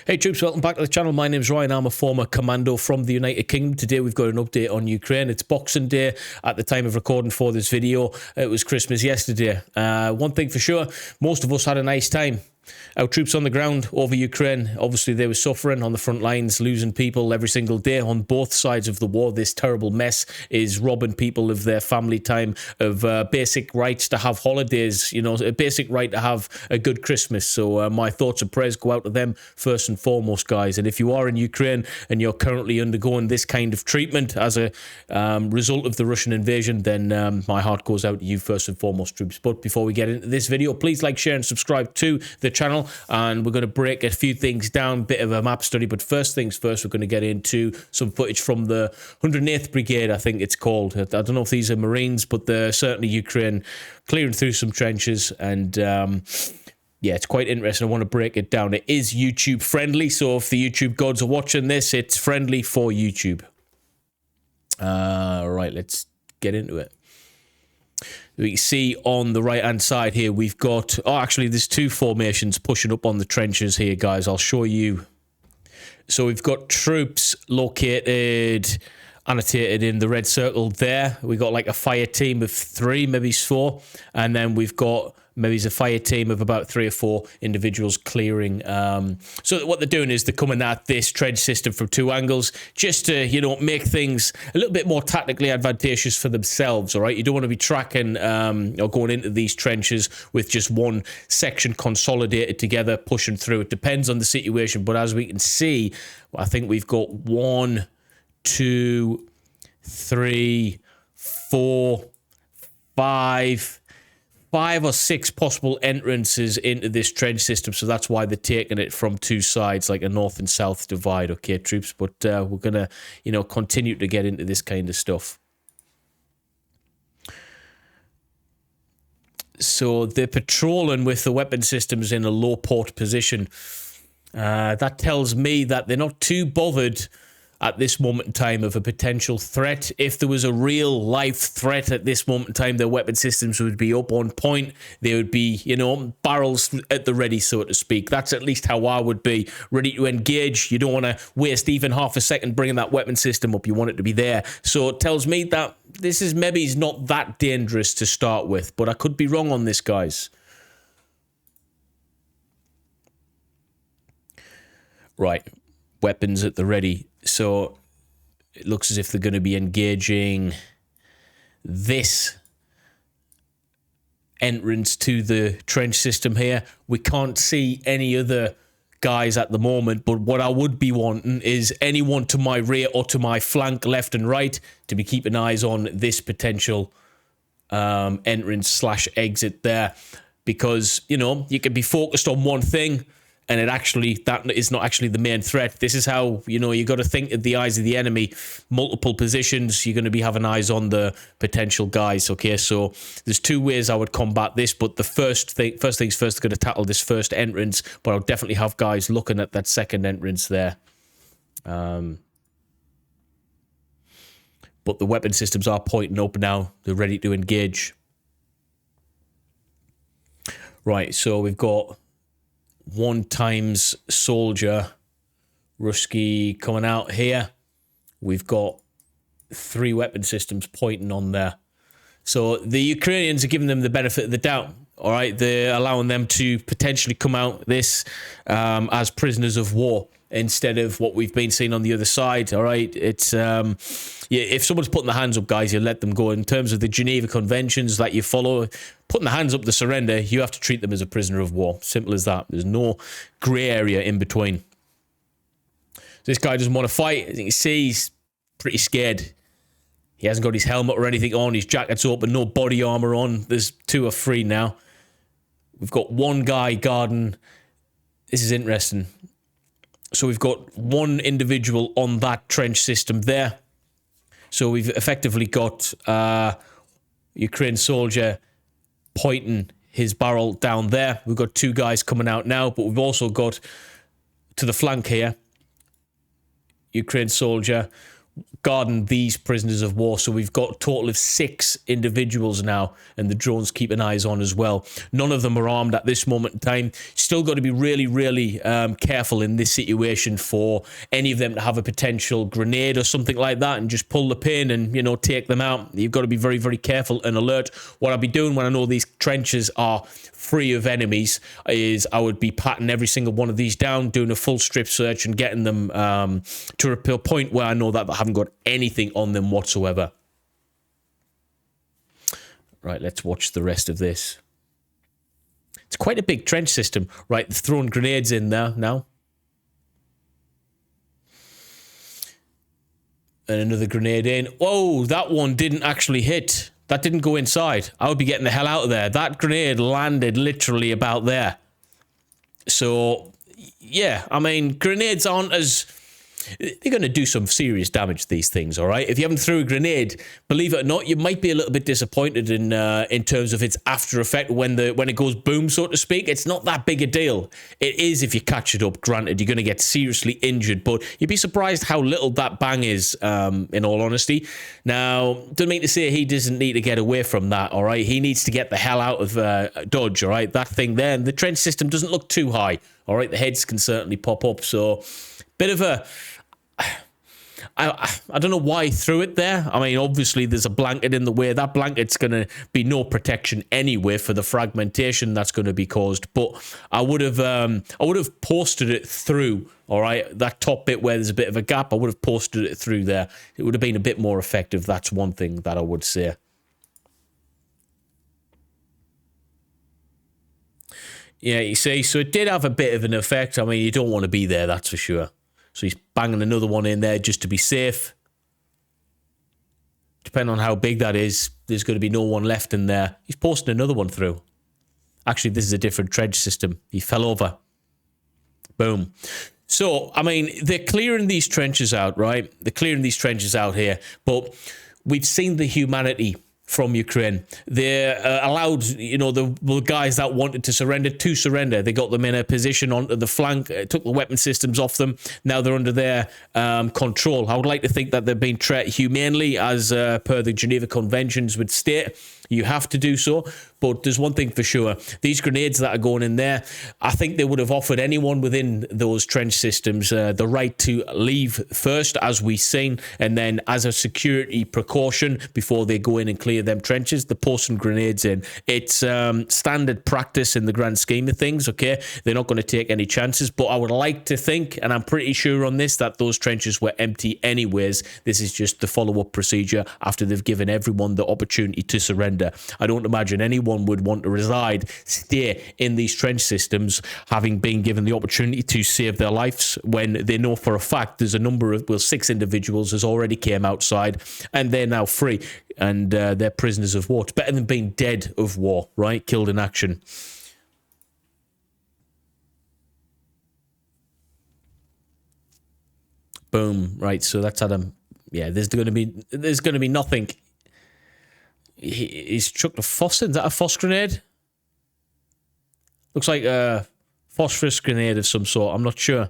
Hey troops, welcome back to the channel. My name's Ryan. I'm a former commando from the United Kingdom. Today we've got an update on Ukraine. It's Boxing Day at the time of recording for this video. It was Christmas yesterday. One thing for sure, most of us had a nice time. Our troops on the ground over Ukraine, obviously they were suffering on the front lines, losing people every single day on both sides of the war. This terrible mess is robbing people of their family time, of basic rights to have holidays, you know, a basic right to have a good Christmas. So my thoughts and prayers go out to them first and foremost, guys. And if you are in Ukraine and you're currently undergoing this kind of treatment as a result of the Russian invasion, then my heart goes out to you first and foremost, troops. But before we get into this video, please like, share and subscribe to the channel, and we're going to break a few things down, bit of a map study. But first things first, we're going to get into some footage from the 108th Brigade, I think it's called. I don't know if these are Marines, but they're certainly Ukraine, clearing through some trenches. And yeah, it's quite interesting. I want to break it down. It is YouTube friendly, so if the YouTube gods are watching this, it's friendly for YouTube. Right, let's get into it. We can see on the right-hand side here, we've got... Oh, actually, there's two formations pushing up on the trenches here, guys. I'll show you. So we've got troops located, annotated in the red circle there. We've got like a fire team of 3, maybe 4. And then we've got maybe a fire team of about 3 or 4 individuals clearing. So what they're doing is they're coming at this trench system from 2 angles just to, you know, make things a little bit more tactically advantageous for themselves, all right? You don't want to be tracking or going into these trenches with just one section consolidated together, pushing through. It depends on the situation, but as we can see, I think we've got 1, 2, 3, 4, 5 or 6 possible entrances into this trench system, so that's why they're taking it from 2 sides, like a north and south divide, okay, troops? But we're gonna, you know, continue to get into this kind of stuff. So they're patrolling with the weapon systems in a low port position. That tells me that they're not too bothered at this moment in time of a potential threat. If there was a real life threat at this moment in time, their weapon systems would be up on point. They would be, you know, barrels at the ready, so to speak. That's at least how I would be, ready to engage. You don't want to waste even half a second bringing that weapon system up. You want it to be there. So it tells me that this is maybe not that dangerous to start with, but I could be wrong on this, guys. Right, weapons at the ready. So it looks as if they're going to be engaging this entrance to the trench system here. We can't see any other guys at the moment, but what I would be wanting is anyone to my rear or to my flank, left and right, to be keeping eyes on this potential entrance / exit there, because, you know, you can be focused on one thing and it actually, that is not actually the main threat. This is how, you know, you got to think of the eyes of the enemy, multiple positions. You're going to be having eyes on the potential guys, okay? So there's 2 ways I would combat this, but the first things first, going to tackle this first entrance, but I'll definitely have guys looking at that second entrance there. But the weapon systems are pointing up now. They're ready to engage. Right, so we've got 1 times soldier Ruski coming out here. We've got 3 weapon systems pointing on there. So the Ukrainians are giving them the benefit of the doubt. All right, they're allowing them to potentially come out this as prisoners of war instead of what we've been seeing on the other side. All right, it's yeah, if someone's putting their hands up, guys, you let them go. In terms of the Geneva Conventions that you follow, putting the hands up to surrender, you have to treat them as a prisoner of war. Simple as that. There's no grey area in between. This guy doesn't want to fight. As you can see, he's pretty scared. He hasn't got his helmet or anything on. His jacket's open, no body armor on. There's 2 or 3 now. We've got 1 guy guarding. This is interesting. So we've got 1 individual on that trench system there. So we've effectively got Ukraine soldier pointing his barrel down there. We've got 2 guys coming out now, but we've also got to the flank here, Ukraine soldier guarding these prisoners of war. So we've got a total of 6 individuals now, and the drones keeping eyes on as well. None of them are armed at this moment in time. Still got to be really, really careful in this situation for any of them to have a potential grenade or something like that and just pull the pin and, you know, take them out. You've got to be very, very careful and alert. What I'll be doing when I know these trenches are free of enemies is I would be patting every single one of these down, doing a full strip search and getting them to a point where I know that they haven't got anything on them whatsoever. Right, let's watch the rest of this. It's quite a big trench system. Right, they're throwing grenades in there now. And another grenade in. Whoa, that one didn't actually hit. That didn't go inside. I would be getting the hell out of there. That grenade landed literally about there. So, yeah, I mean, grenades aren't as... They're going to do some serious damage, these things, all right? If you haven't threw a grenade, believe it or not, you might be a little bit disappointed in terms of its after effect when it goes boom, so to speak. It's not that big a deal. It is if you catch it up, granted. You're going to get seriously injured, but you'd be surprised how little that bang is, in all honesty. Now, don't mean to say he doesn't need to get away from that, all right? He needs to get the hell out of Dodge, all right? That thing there, and the trench system doesn't look too high, all right? The heads can certainly pop up, so bit of a... I don't know why he threw it there. I mean, obviously there's a blanket in the way. That blanket's going to be no protection anyway for the fragmentation that's going to be caused. But I would have posted it through. All right, that top bit where there's a bit of a gap, I would have posted it through there. It would have been a bit more effective. That's one thing that I would say. Yeah, you see, so it did have a bit of an effect. I mean, you don't want to be there, that's for sure. So he's banging another one in there just to be safe. Depending on how big that is, there's going to be no one left in there. He's posting another one through. Actually, this is a different trench system. He fell over. Boom. So, I mean, they're clearing these trenches out, right? They're clearing these trenches out here. But we've seen the humanity from Ukraine. They're allowed, you know, the guys that wanted to surrender. They got them in a position onto the flank, took the weapon systems off them. Now they're under their control. I would like to think that they're being treated humanely as per the Geneva Conventions would state. You have to do so. But there's one thing for sure. These grenades that are going in there, I think they would have offered anyone within those trench systems the right to leave first, as we've seen, and then as a security precaution before they go in and clear them trenches, they're posting grenades in. It's standard practice in the grand scheme of things, okay? They're not going to take any chances, but I would like to think, and I'm pretty sure on this, that those trenches were empty anyways. This is just the follow-up procedure after they've given everyone the opportunity to surrender. I don't imagine anyone would want to stay in these trench systems, having been given the opportunity to save their lives, when they know for a fact there's a number of, 6 individuals has already came outside and they're now free and they're prisoners of war. It's better than being dead of war, right? Killed in action. Boom. Right, so that's Adam. Yeah, there's going to be nothing. He's chucked a phos in. Is that a phos grenade? Looks like a phosphorus grenade of some sort. I'm not sure.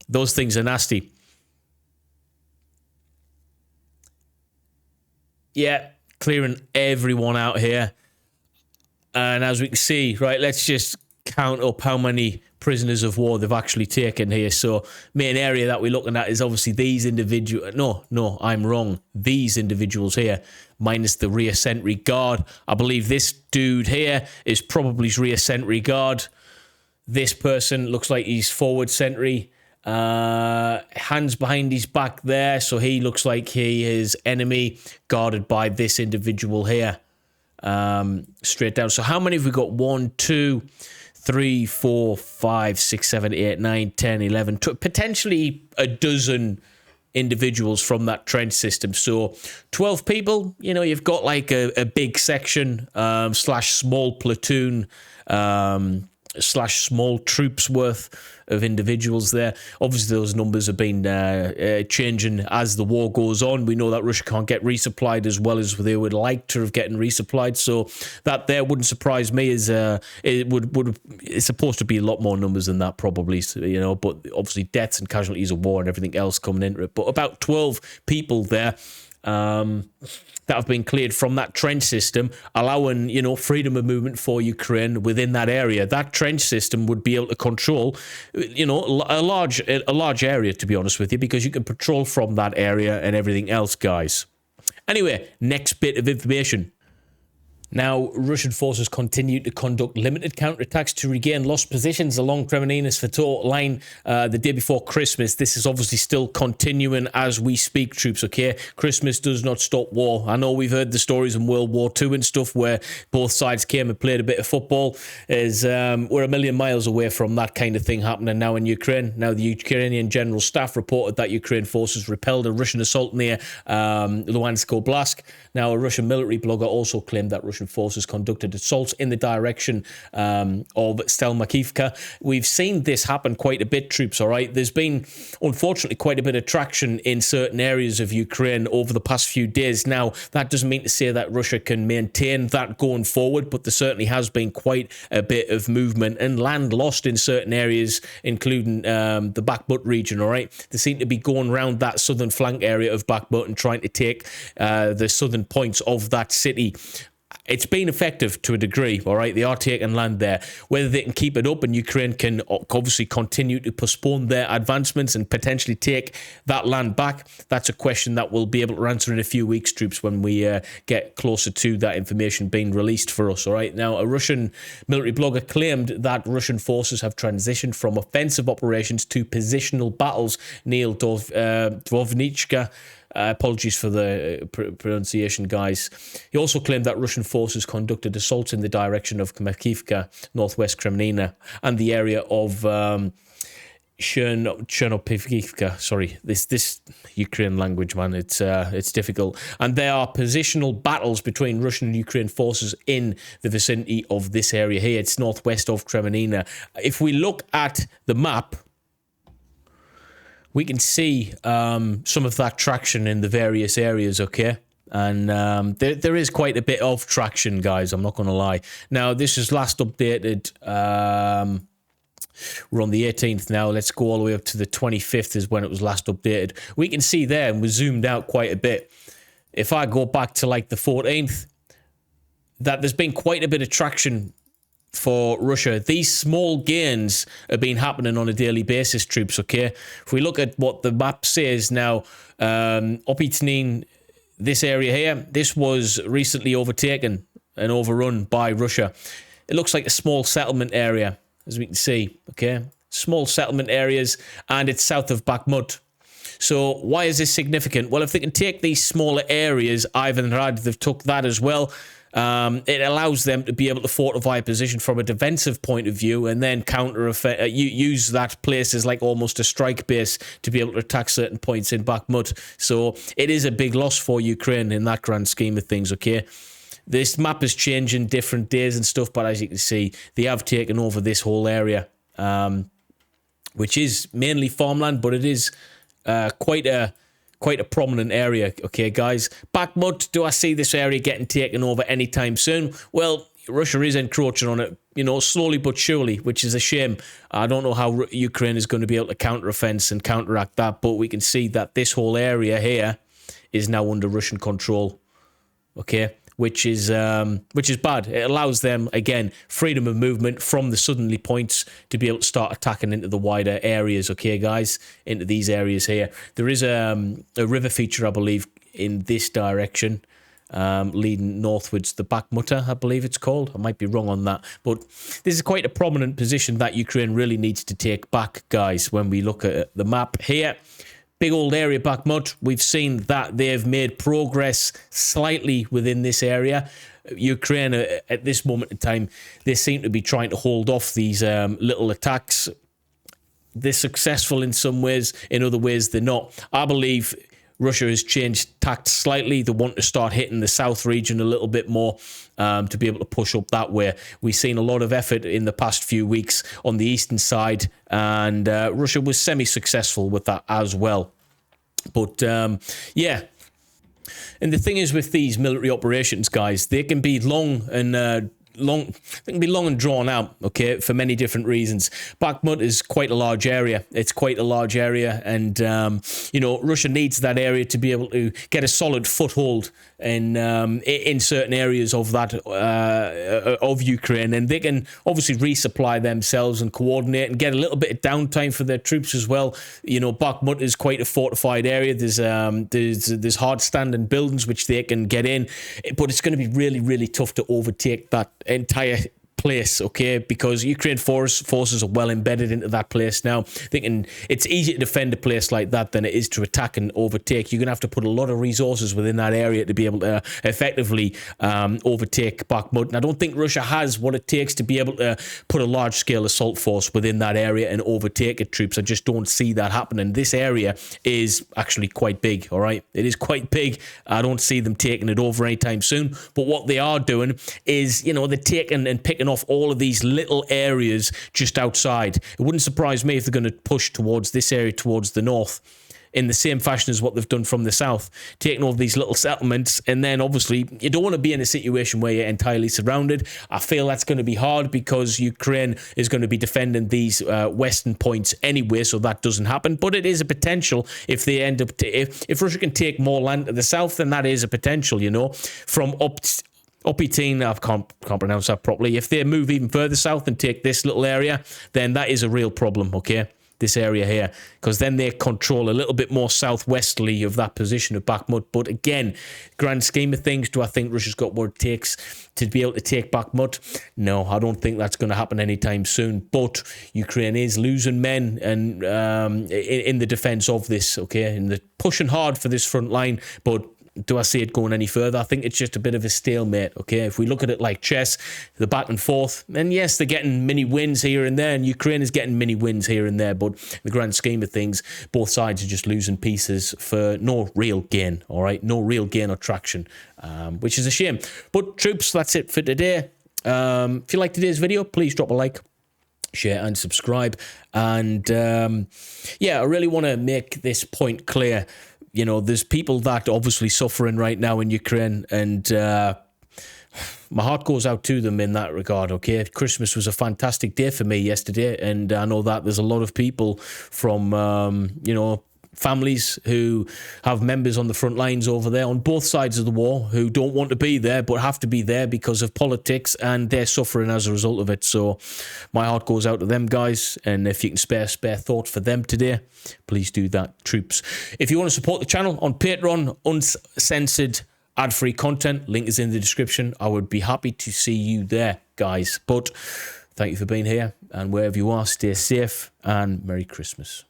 Those things are nasty. Yeah, clearing everyone out here. And as we can see, right, let's just count up how many prisoners of war they've actually taken here. So main area that we're looking at is obviously these individuals. No, I'm wrong. These individuals here, minus the rear sentry guard. I believe this dude here is probably rear sentry guard. This person looks like he's forward sentry. Hands behind his back there, so he looks like he is enemy, guarded by this individual here. Straight down. So how many have we got? 1, 2, 3, 4, 5, 6, 7, 8, 9, 10, 11, potentially a dozen individuals from that trench system. So 12 people, you know, you've got like a big section / small platoon slash small troops worth of individuals there. Obviously, those numbers have been changing as the war goes on. We know that Russia can't get resupplied as well as they would like to have getting resupplied. So that there wouldn't surprise me. Is it's supposed to be a lot more numbers than that, probably. So, you know, but obviously deaths and casualties of war and everything else coming into it. But about 12 people there. That have been cleared from that trench system, allowing, you know, freedom of movement for Ukraine within that area. That trench system would be able to control, you know, a large area, to be honest with you, because you can patrol from that area and everything else, guys. Anyway, next bit of information. Now, Russian forces continue to conduct limited counterattacks to regain lost positions along Kremenina-Svato line the day before Christmas. This is obviously still continuing as we speak, troops, okay? Christmas does not stop war. I know we've heard the stories in World War II and stuff where both sides came and played a bit of football. We're a million miles away from that kind of thing happening now in Ukraine. Now, the Ukrainian General Staff reported that Ukraine forces repelled a Russian assault near Luhansk Oblast. Now, a Russian military blogger also claimed that Russian forces conducted assaults in the direction of Stelmakivka. We've seen this happen quite a bit, troops, all right? There's been, unfortunately, quite a bit of traction in certain areas of Ukraine over the past few days. Now, that doesn't mean to say that Russia can maintain that going forward, but there certainly has been quite a bit of movement and land lost in certain areas, including the Bakhmut region, all right? They seem to be going around that southern flank area of Bakhmut and trying to take the southern points of that city. It's been effective to a degree, all right? They are taking land there. Whether they can keep it up and Ukraine can obviously continue to postpone their advancements and potentially take that land back, that's a question that we'll be able to answer in a few weeks, troops, when we get closer to that information being released for us, all right? Now, a Russian military blogger claimed that Russian forces have transitioned from offensive operations to positional battles near Dvovnichka. Apologies for the pronunciation, guys. He also claimed that Russian forces conducted assaults in the direction of Kharkivka, northwest Kremenina, and the area of Chernopivka. Sorry, this Ukraine language, man, it's difficult. And there are positional battles between Russian and Ukraine forces in the vicinity of this area here. It's northwest of Kremenina. If we look at the map, we can see some of that traction in the various areas, okay? And there is quite a bit of traction, guys, I'm not going to lie. Now, this is last updated. We're on the 18th now. Let's go all the way up to the 25th is when it was last updated. We can see there, and we zoomed out quite a bit. If I go back to, like, the 14th, that there's been quite a bit of traction for Russia. These small gains have been happening on a daily basis, troops, okay? If we look at what the map says now, Opitnin, this area here, this was recently overtaken and overrun by Russia. It looks like a small settlement area, as we can see, okay? Small settlement areas, and it's south of Bakhmut. So why is this significant? Well, if they can take these smaller areas, Ivanrad, they've took that as well. It allows them to be able to fortify a position from a defensive point of view and then use that place as like almost a strike base to be able to attack certain points in Bakhmut. So it is a big loss for Ukraine in that grand scheme of things, okay? This map is changing different days and stuff, but as you can see, they have taken over this whole area, which is mainly farmland, but it is quite a prominent area, okay, guys? Bakhmut, do I see this area getting taken over anytime soon? Well, Russia is encroaching on it, you know, slowly but surely, which is a shame. I don't know how Ukraine is going to be able to counter-offense and counteract that, but we can see that this whole area here is now under Russian control, okay? Which is bad. It allows them, again, freedom of movement from the southerly points to be able to start attacking into the wider areas, okay, guys? Into these areas here. There is a river feature, I believe, in this direction, leading northwards. The Bakhmuta, I believe it's called. I might be wrong on that. But this is quite a prominent position that Ukraine really needs to take back, guys, when we look at the map here. Big old area, Bakhmut. We've seen that they've made progress slightly within this area. Ukraine, at this moment in time, they seem to be trying to hold off these little attacks. They're successful in some ways. In other ways, they're not. I believe Russia has changed tact slightly. They want to start hitting the south region a little bit more to be able to push up that way. We've seen a lot of effort in the past few weeks on the eastern side, and Russia was semi-successful with that as well. But, yeah. And the thing is with these military operations, guys, they can be long and drawn out, okay, for many different reasons. Bakhmut is quite a large area. It's quite a large area, and you know, Russia needs that area to be able to get a solid foothold in certain areas of that of Ukraine, and they can obviously resupply themselves and coordinate and get a little bit of downtime for their troops as well. You know, Bakhmut is quite a fortified area. There's hard standing buildings which they can get in, but it's going to be really, really tough to overtake that entire place, okay, because Ukraine forces are well embedded into that place now. It's easier to defend a place like that than it is to attack and overtake. You're going to have to put a lot of resources within that area to be able to effectively overtake Bakhmut. And I don't think Russia has what it takes to be able to put a large-scale assault force within that area and overtake its troops. I just don't see that happening. This area is actually quite big, all right? It is quite big. I don't see them taking it over anytime soon. But what they are doing is, you know, they're taking and picking off all of these little areas just outside. It wouldn't surprise me if they're going to push towards this area, towards the north, in the same fashion as what they've done from the south, taking over these little settlements. And then obviously you don't want to be in a situation where you're entirely surrounded. I feel that's going to be hard because Ukraine is going to be defending these western points anyway, so that doesn't happen. But it is a potential if they end up if Russia can take more land to the south, then that is a potential, you know, from Upitin, I can't pronounce that properly. If they move even further south and take this little area, then that is a real problem, okay? This area here, because then they control a little bit more southwesterly of that position of Bakhmut. But again, grand scheme of things, do I think Russia's got what it takes to be able to take Bakhmut? No, I don't think that's going to happen anytime soon. But Ukraine is losing men and in the defense of this, okay? And they're pushing hard for this front line, but do I see it going any further? I think it's just a bit of a stalemate, okay? If we look at it like chess, the back and forth, and yes, they're getting mini wins here and there, and Ukraine is getting mini wins here and there, but in the grand scheme of things, both sides are just losing pieces for no real gain, all right? No real gain or traction, which is a shame. But troops, that's it for today. If you like today's video, please drop a like, share and subscribe. And yeah, I really want to make this point clear. You know, there's people that are obviously suffering right now in Ukraine, and my heart goes out to them in that regard, okay? Christmas was a fantastic day for me yesterday, and I know that there's a lot of people from, you know, families who have members on the front lines over there on both sides of the war who don't want to be there but have to be there because of politics, and they're suffering as a result of it. So my heart goes out to them, guys, and if you can spare thought for them today, please do that, troops. If you want to support the channel on Patreon, uncensored ad-free content, link is in the description. I would be happy to see you there, guys. But thank you for being here, and wherever you are, stay safe and Merry Christmas.